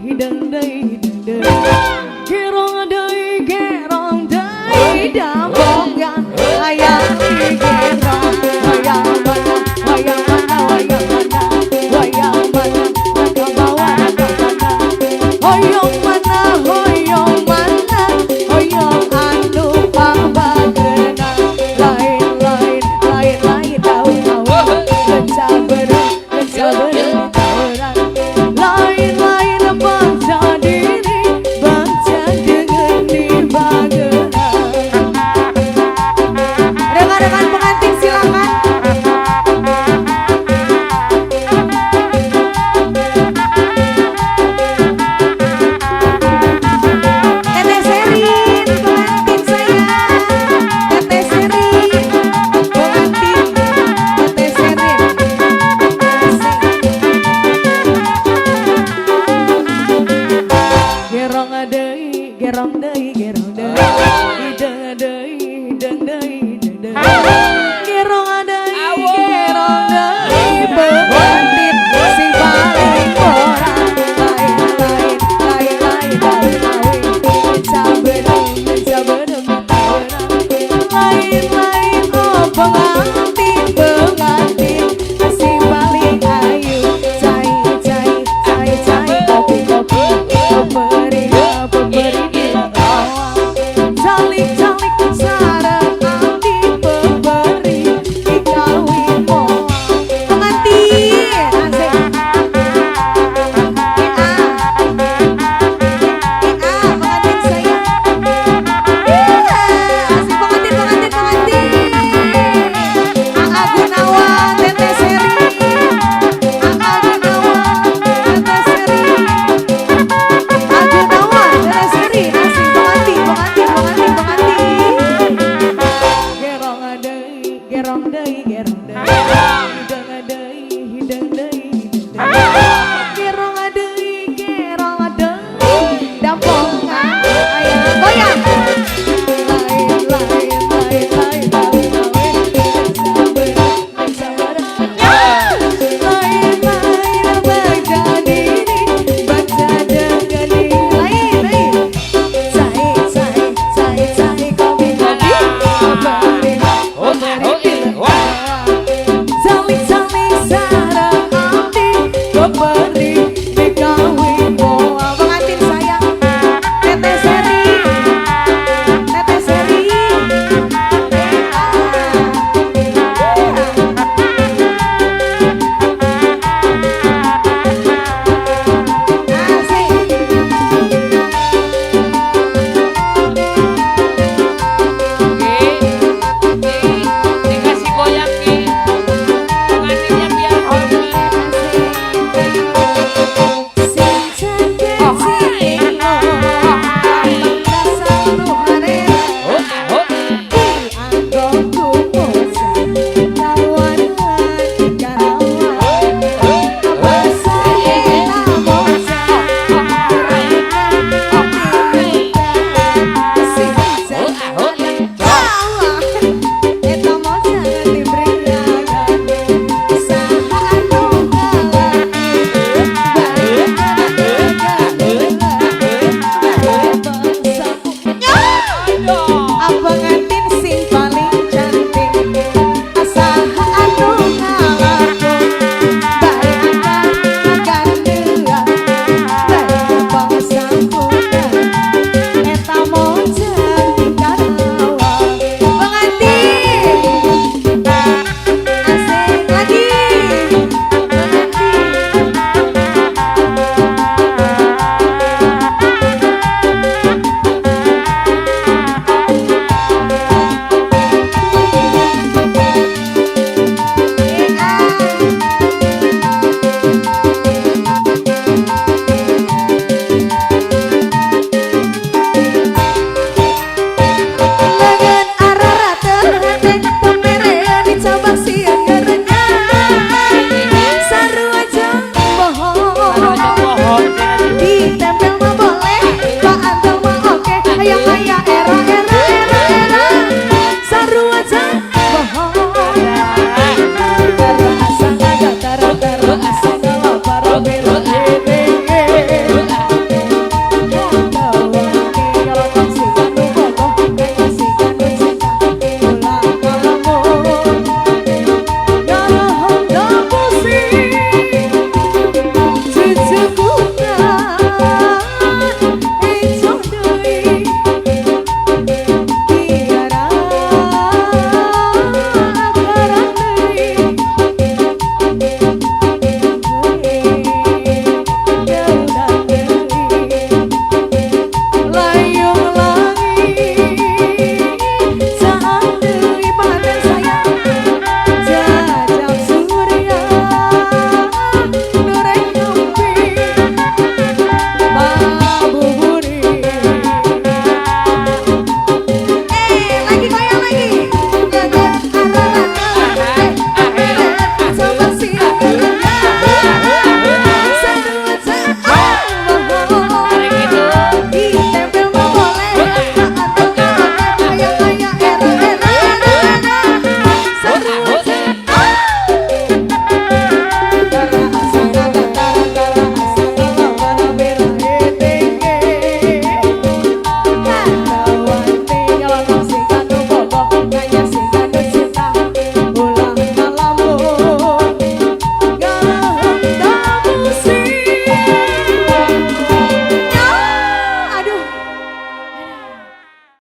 hidang deui gerong deui dambogan hayang di gerong wayang mana kabawa hoyong mana hoyong anu pambagena lain tahu genca bereng lain bangsa diri bangsa dengan di bagera. Rekan-rekan pengantin silakan. Teteh Serin pengantin saya, Teteh Serin pengantin, Teteh Serin. Gerong deui hidang deui gerong deui pengantin si paling orang lain genca bereng lain oh pengantin si paling ayu cai kopi pemberi jalik sareng abdi pemberi dikawin moal pengantin asik pengantin saya asik pengantin Aa Gunawan Teteh Serin gerong deui hidang deui dambogan aya goyang